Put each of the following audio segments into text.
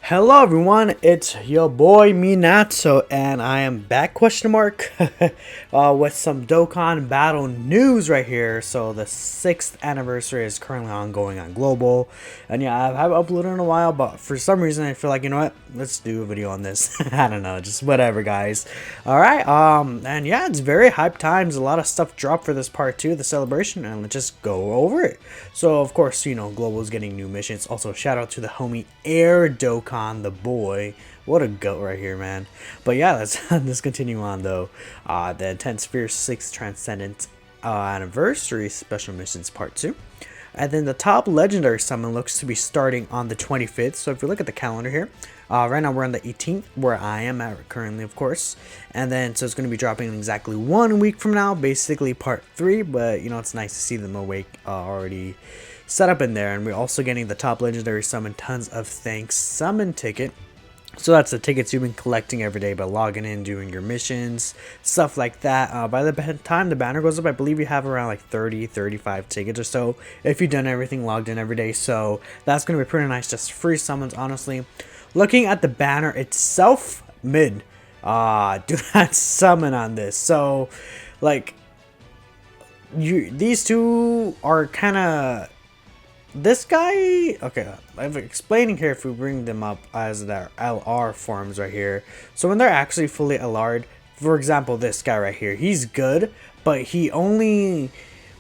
Hello everyone, it's your boy Minato, and I am back question mark with some Dokkan battle news right here. So the 6th anniversary is currently ongoing on global, and yeah, I haven't uploaded in a while, but for some reason I feel like, you know what, let's do a video on this. I don't know, just whatever, guys. All right, and yeah, it's very hype times. A lot of stuff dropped for this part 2, the celebration, and let's just go over it. So of course, you know, global is getting new missions. Also, shout out to the homie Air Dokkan, the boy. What a goat right here, man. But yeah, let's continue on though. The Intense Sphere 6 Transcendent Anniversary Special Missions Part 2. And then the top legendary summon looks to be starting on the 25th. So if you look at the calendar here, right now we're on the 18th, where I am at currently, of course. And then, so it's going to be dropping in exactly 1 week from now, basically part 3. But, you know, it's nice to see them awake already set up in there. And we're also getting the top legendary summon Tons of Thanks summon ticket. So that's the tickets you've been collecting every day by logging in, doing your missions, stuff like that. By the time the banner goes up, I believe you have around like 35 tickets or so if you've done everything logged in every day. So that's going to be pretty nice, just free summons, honestly. Looking at the banner itself, mid. Do not summon on this. So, like, these two are kind of... This guy, okay, I'm explaining here if we bring them up as their LR forms right here. So when they're actually fully LR'd, for example, this guy right here, he's good, but he only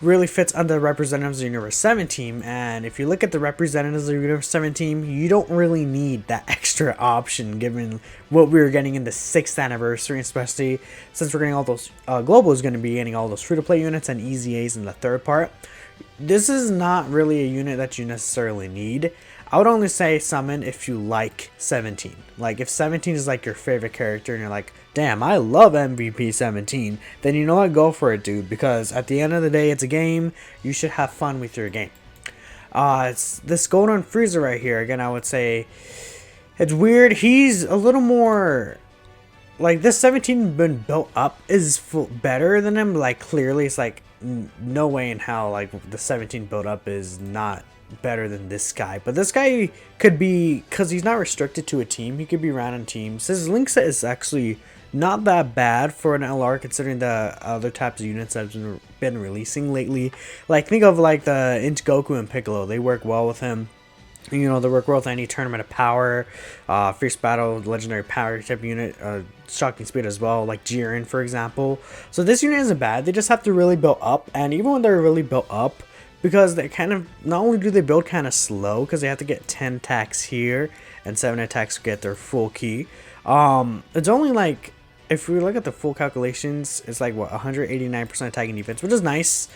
really fits under the representatives of the Universe 7 team. And if you look at the representatives of the Universe 7 team, you don't really need that extra option given what we were getting in the 6th anniversary, especially since we're getting all those, Global is going to be getting all those free-to-play units and easy A's in the third part. This is not really a unit that you necessarily need. I would only say summon if you like 17. Like, if 17 is like your favorite character and you're like, damn, I love MVP 17, then you know what, go for it, dude, because at the end of the day, it's a game. You should have fun with your game. It's this Golden Freezer right here. Again, I would say it's weird. He's a little more... Like, this 17 been built up is better than him. Like, clearly, it's like, no way in hell, like, the 17 built up is not better than this guy. But this guy could be, because he's not restricted to a team, he could be around on teams. His link set is actually not that bad for an LR, considering the other types of units that have been releasing lately. Like, think of, like, the Int Goku and Piccolo. They work well with him. You know, they work well with any tournament of power, fierce battle, legendary power type unit, shocking speed as well, like Jiren, for example. So this unit isn't bad. They just have to really build up, and even when they're really built up, because they kind of, not only do they build kind of slow, because they have to get 10 attacks here, and 7 attacks to get their full key. It's only like, if we look at the full calculations, it's like, what, 189% attacking defense, which is nice.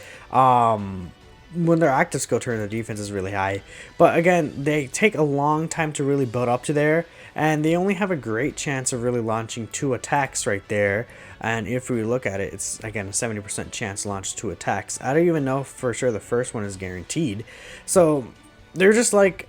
When their active skill turn, the defense is really high. But again, they take a long time to really build up to there, and they only have a great chance of really launching 2 attacks right there. And if we look at it, it's again a 70% chance to launch 2 attacks. I don't even know for sure the first one is guaranteed. So they're just like,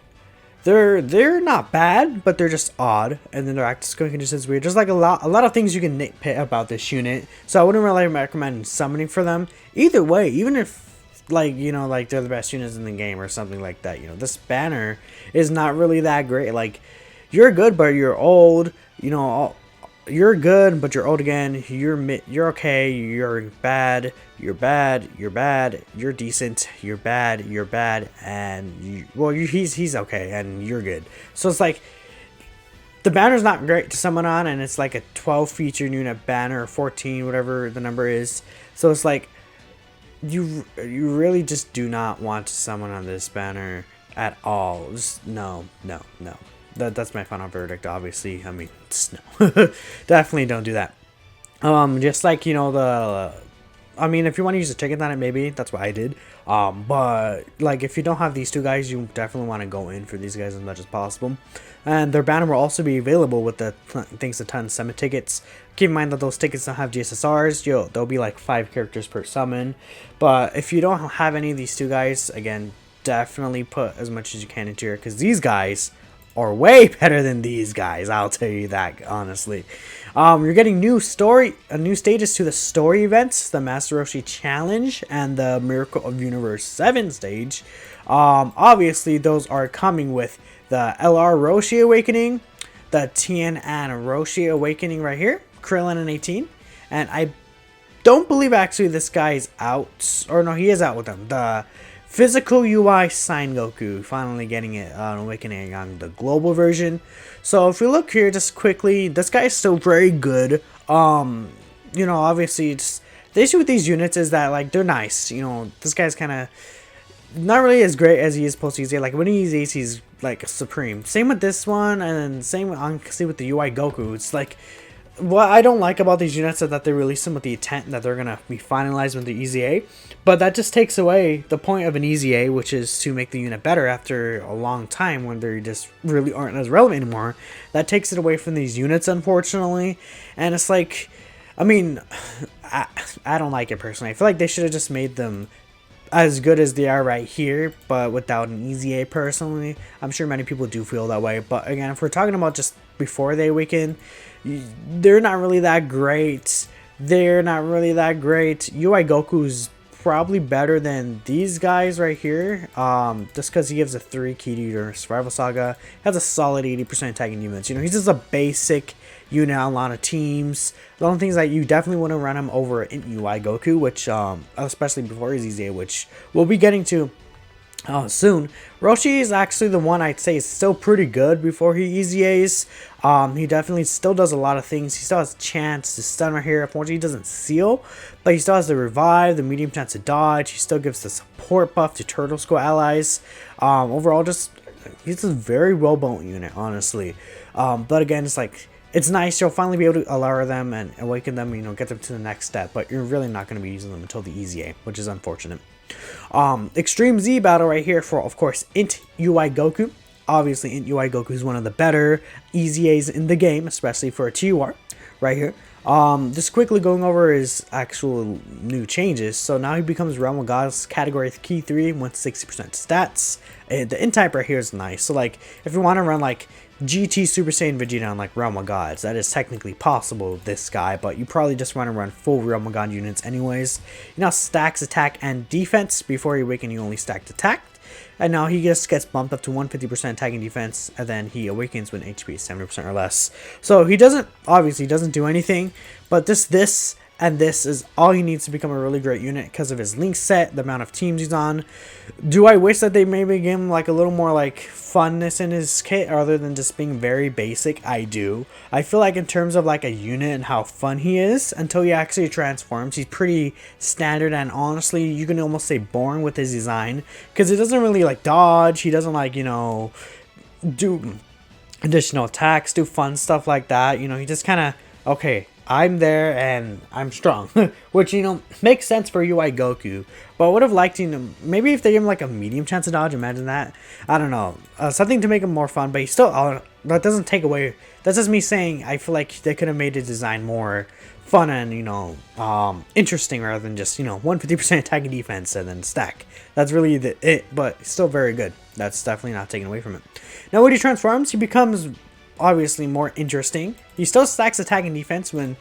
they're not bad, but they're just odd, and then their active skill condition is weird. Just like a lot of things you can nitpick about this unit. So I wouldn't really recommend summoning for them. Either way, even if, like, you know, like, they're the best units in the game or something like that, you know, this banner is not really that great. Like, you're good, but you're old, you know, you're good, but you're old again, you're okay, you're bad, you're bad, you're bad, you're decent, you're bad, and he's okay, and you're good. So it's like, the banner's not great to summon on, and it's like a 12 feature unit banner, or 14, whatever the number is. So it's like, you really just do not want to summon on this banner at all. Just no. That's my final verdict, obviously. I mean, just no. Definitely don't do that. Just like, you know, I mean, if you want to use a ticket on it, maybe that's what I did. But like, if you don't have these two guys, you definitely want to go in for these guys as much as possible. And their banner will also be available with the thanks to Tons summon tickets. Keep in mind that those tickets don't have GSSRs. There'll be like 5 characters per summon. But if you don't have any of these two guys, again, definitely put as much as you can into here, because these guys are way better than these guys. I'll tell you that, honestly. You're getting new stages to the story events, the Master Roshi Challenge and the Miracle of Universe 7 stage. Obviously, those are coming with the LR Roshi Awakening, the Tien and Roshi awakening right here, Krillin in 18, and I don't believe actually this guy is out, or no, he is out with them. The physical UI Sign Goku finally getting it awakening on the global version. So if we look here just quickly, this guy is still very good. You know, obviously it's the issue with these units is that like they're nice. You know, this guy's kind of not really as great as he is supposed to be. Like when he's ace, he's like supreme. Same with this one, and then same honestly with the UI Goku. It's like what I don't like about these units is that they release them with the intent that they're gonna be finalized with the EZA, but that just takes away the point of an EZA, which is to make the unit better after a long time when they just really aren't as relevant anymore. That takes it away from these units, unfortunately, and it's like, I mean, I don't like it personally. I feel like they should have just made them as good as they are right here, but without an EZA personally. I'm sure many people do feel that way, but again, if we're talking about just before they awaken, they're not really that great. They're not really that great. UI Goku's probably better than these guys right here, just because he gives a 3 key to your Survival Saga, has a solid 80% attacking defense. You know, he's just a basic unit on a lot of teams. The only things that you definitely want to run him over in UI Goku, which especially before his EZA, which we'll be getting to soon. Roshi is actually the one I'd say is still pretty good before he EZAs. He definitely still does a lot of things. He still has a chance to stun right here. Unfortunately, he doesn't seal, but he still has the revive, the medium chance to dodge. He still gives the support buff to Turtle School allies. Overall, just he's a very well built unit, honestly. But again, it's like it's nice. You'll finally be able to allow them and awaken them. You know, get them to the next step. But you're really not going to be using them until the EZA, which is unfortunate. Extreme Z battle right here for, of course, Int UI Goku. Obviously, Int UI Goku is one of the better EZAs in the game, especially for a TUR right here. Just quickly going over his actual new changes. So now he becomes Realm of Gods category key 3 with 60% stats. The Int type right here is nice. So like if you want to run like GT Super Saiyan Vegeta on like Realm of Gods, that is technically possible with this guy, but you probably just want to run full Realm of God units anyways. You know, stacks attack and defense. Before he awaken, you only stacked attack. And now he just gets bumped up to 150% attacking defense, and then he awakens when HP is 70% or less. So he doesn't, obviously, doesn't do anything, but this and this is all he needs to become a really great unit because of his link set, the amount of teams he's on. Do I wish that they maybe give him like a little more like funness in his kit other than just being very basic? I do. I feel like in terms of like a unit and how fun he is, until he actually transforms, he's pretty standard, and honestly you can almost say boring with his design because he doesn't really like dodge. He doesn't like, you know, do additional attacks, do fun stuff like that. You know, he just kind of, okay, I'm there and I'm strong, which, you know, makes sense for UI Goku, but I would have liked, you know, maybe if they give him like a medium chance to dodge, imagine that. I don't know, something to make him more fun, but he still, that doesn't take away, that's just me saying I feel like they could have made the design more fun and, you know, interesting rather than just, you know, 150% attacking defense and then stack. That's really it, but still very good. That's definitely not taken away from it. Now when he transforms, he becomes obviously more interesting. He still stacks attack and defense when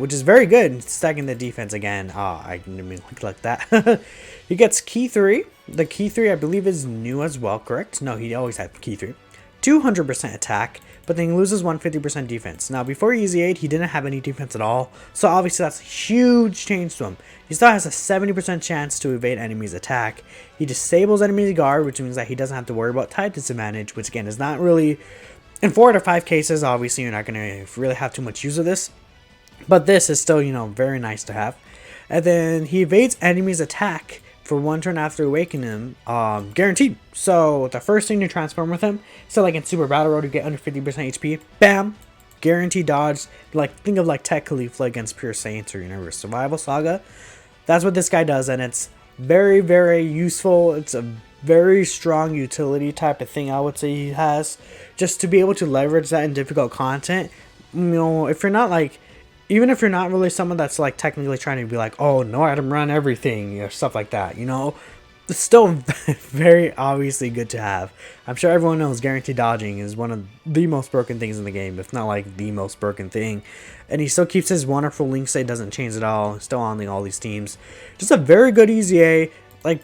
which is very good, stacking the defense again. I didn't mean like that. He gets key 3. The key 3 I believe is new as well, correct? No, he always had key 3. 200% attack, but then he loses 150% defense. Now before he EZA'd, he didn't have any defense at all, so obviously that's a huge change to him. He still has a 70% chance to evade enemies' attack. He disables enemies' guard, which means that he doesn't have to worry about type disadvantage, which again is not really, in 4 out of 5 cases, obviously you're not going to really have too much use of this. But this is still, you know, very nice to have. And then he evades enemies' attack for 1 turn after awakening him, guaranteed. So the first thing to transform with him, so like in Super Battle Road, you get under 50% HP, bam, guaranteed dodge. Like think of like Tech Caulifla against Pure Saints or Universe Survival Saga. That's what this guy does, and it's very, very useful. It's a very strong utility type of thing I would say he has, just to be able to leverage that in difficult content. You know, if you're not like, even if you're not really someone that's like technically trying to be like, oh no, I run everything or stuff like that, you know, it's still very obviously good to have. I'm sure everyone knows guaranteed dodging is one of the most broken things in the game, if not like the most broken thing. And he still keeps his wonderful link state, doesn't change at all, still on all these teams. Just a very good EZA. Like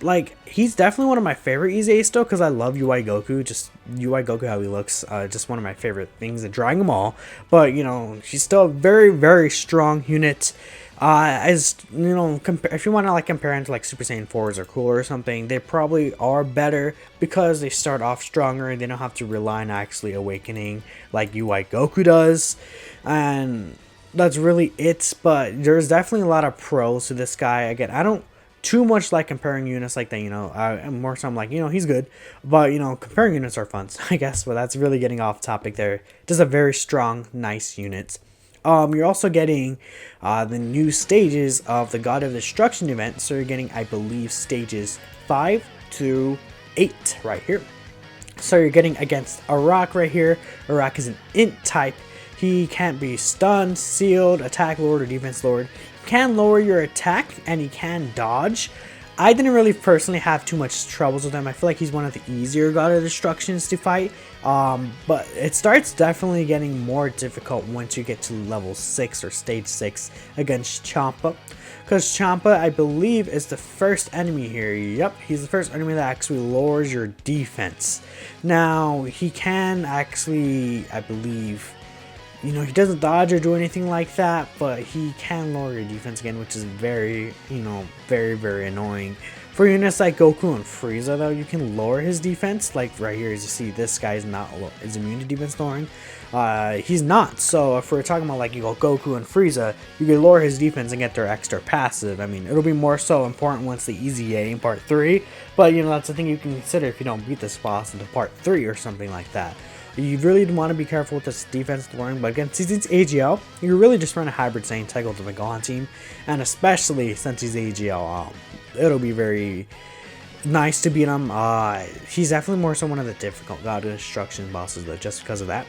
like, he's definitely one of my favorite EZAs still, because I love UI Goku. Just UI Goku, how he looks, just one of my favorite things in drawing them all. But, you know, she's still a very, very strong unit. As you know, if you want to like compare him to like Super Saiyan 4s or Cooler or something, they probably are better because they start off stronger and they don't have to rely on actually awakening like UI Goku does. And that's really it. But there's definitely a lot of pros to this guy. Again, I don't too much like comparing units like that, you know. I'm more so I'm like, you know, he's good, but you know, comparing units are fun, so I guess. But that's really getting off topic there. Just a very strong, nice unit. You're also getting the new stages of the God of Destruction event. So you're getting, I believe, stages 5 to 8 right here. So you're getting against Arak right here. Arak is an int type. He can't be stunned, sealed, attack lord, or defense lord. He can lower your attack and he can dodge. I didn't really personally have too much troubles with him. I feel like he's one of the easier God of Destructions to fight. But it starts definitely getting more difficult once you get to level 6 or stage 6 against Champa. Because Champa, I believe, is the first enemy here. Yep, he's the first enemy that actually lowers your defense. Now, he can actually, I believe, you know, he doesn't dodge or do anything like that, but he can lower your defense again, which is very, you know, very, very annoying. For units like Goku and Frieza, though, you can lower his defense. Like right here, as you see, this guy is immune to defense lowering. He's not. So if we're talking about like you go Goku and Frieza, you can lower his defense and get their extra passive. I mean, it'll be more so important once the EZA in part 3. But you know, that's the thing you can consider if you don't beat this boss into part 3 or something like that. You really want to be careful with this defense lowering, but again, since it's AGL, you really just run a Hybrid Saiyan Tackle to the Gohan team, and especially since he's AGL, it'll be very nice to beat him. He's definitely more so one of the difficult God of Destruction bosses, though, just because of that.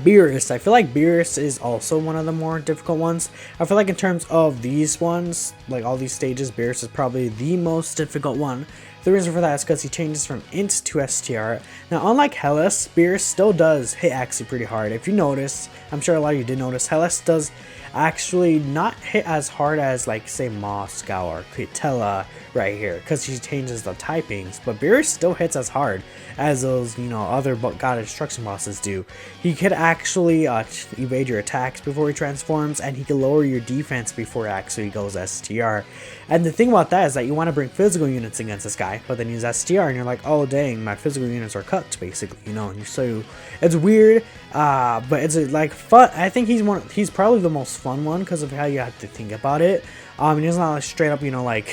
Beerus, I feel like Beerus is also one of the more difficult ones. I feel like in terms of these ones, like all these stages, Beerus is probably the most difficult one. The reason for that is because he changes from int to STR. Now, unlike Hellas, Beerus still does hit actually pretty hard. If you notice, I'm sure a lot of you did notice, Hellas does actually not hit as hard as, like, say, Moscow or Kitella right here, because he changes the typings. But Beerus still hits as hard as those, you know, other God of Destruction bosses do. He could actually evade your attacks before he transforms, and he can lower your defense before he actually goes STR. And the thing about that is that you want to bring physical units against this guy, but then he's STR, and you're like, oh dang, my physical units are cooked, basically, you know. And so it's weird, but it's like fun. I think he's probably the most fun one because of how you have to think about it. He's not like straight up, you know, like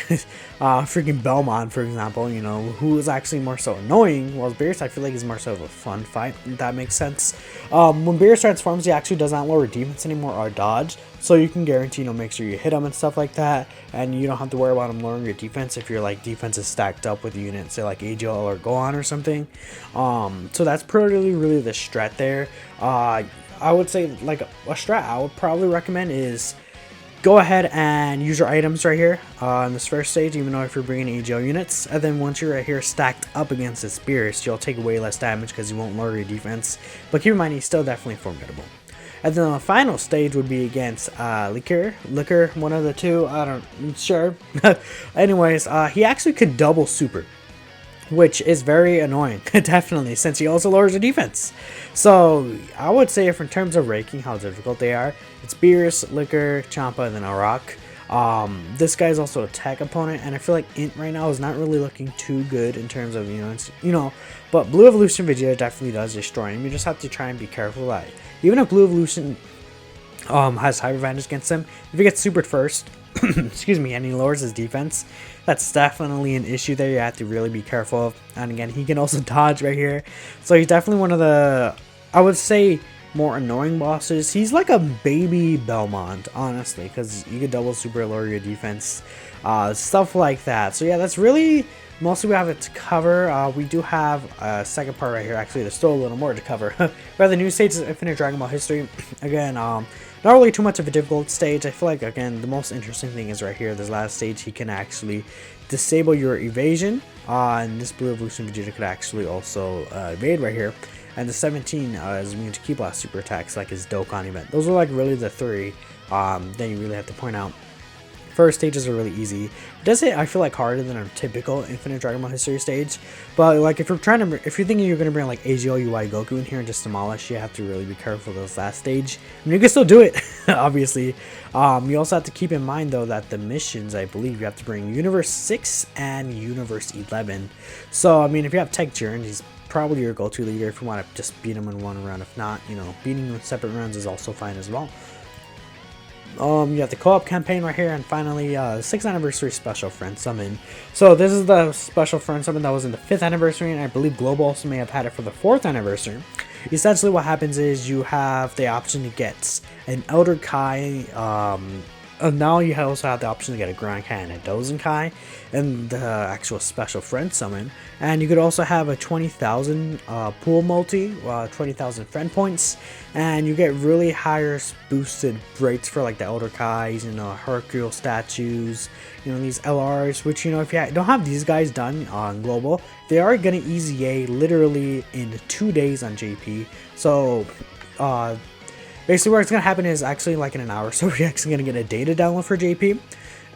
freaking Belmont, for example, you know, who is actually more so annoying. Well, Beerus, I feel like he's more so of a fun fight, if that makes sense. When Beerus transforms, he actually does not lower defense anymore or dodge, so you can guarantee, you know, make sure you hit him and stuff like that, and you don't have to worry about him lowering your defense if your like defense is stacked up with units, say like AGL or Gohan or something. So that's really the strat there. I would say like a strat I would probably recommend is go ahead and use your items right here in this first stage, even though if you're bringing AGL units. And then once you're right here stacked up against this Beerus, you'll take way less damage because you won't lower your defense. But keep in mind, he's still definitely formidable. And then the final stage would be against Liquor, one of the two, I'm sure. Anyways, he actually could double super, which is very annoying, definitely, since he also lowers the defense. So I would say if in terms of ranking how difficult they are, it's Beerus, Liquor, Champa, and then Arak. This guy's also a tech opponent, and I feel like Int right now is not really looking too good in terms of, but Blue Evolution Vegeta definitely does destroy him. You just have to try and be careful that even if Blue Evolution has high advantage against him, if he gets supered first, excuse me, and he lowers his defense, that's definitely an issue there you have to really be careful of. And again, he can also dodge right here, so he's definitely one of the, I would say, more annoying bosses. He's like a baby Belmont, honestly, because you could double super, lower your defense, stuff like that. So yeah, that's really mostly we have it to cover. We do have a second part right here. Actually, there's still a little more to cover. But the new stage is Infinite Dragon Ball History. Again, not really too much of a difficult stage. I feel like, again, the most interesting thing is right here. This last stage, he can actually disable your evasion. And this Blue Evolution Vegeta could actually also evade right here. And the 17 is immune to Ki Blast super attacks, like his Dokkan event. Those are like really the three that you really have to point out. First stages are really easy. It does hit, I feel like, harder than a typical Infinite Dragon Ball History stage. But like if you're thinking you're gonna bring like AGL UI Goku in here and just demolish, you have to really be careful of this last stage. I mean, you can still do it, obviously. You also have to keep in mind though that the missions, I believe, you have to bring Universe 6 and Universe 11. So I mean, if you have Tech Jiren, he's probably your go-to leader if you want to just beat him in one round. If not, you know, beating him in separate rounds is also fine as well. You have the co-op campaign right here, and finally 6th anniversary special friend summon. So this is the special friend summon that was in the 5th anniversary, and I believe Global also may have had it for the 4th anniversary. Essentially what happens is you have the option to get an Elder Kai, now you also have the option to get a Grand Kai and a Dozen Kai, and the actual special friend summon. And you could also have a 20,000 pool multi, 20,000 friend points, and you get really higher boosted rates for like the Elder Kais, you know, Hercule statues, you know, these LRs, which, you know, if you don't have these guys done on Global, they are gonna EZA literally in 2 days on JP. So basically what it's going to happen is actually like in an hour, so we're actually going to get a data download for JP,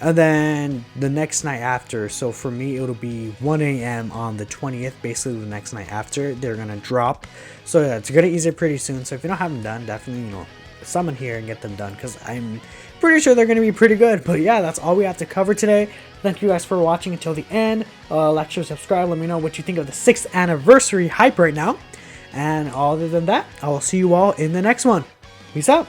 and then the next night after, so for me it'll be 1 a.m. on the 20th, basically the next night after, they're going to drop. So yeah, it's going to ease it pretty soon, so if you don't have them done, definitely, you know, summon here and get them done, because I'm pretty sure they're going to be pretty good. But yeah, that's all we have to cover today. Thank you guys for watching until the end. Like, share, subscribe, let me know what you think of the 6th anniversary hype right now, and other than that, I will see you all in the next one. Peace out.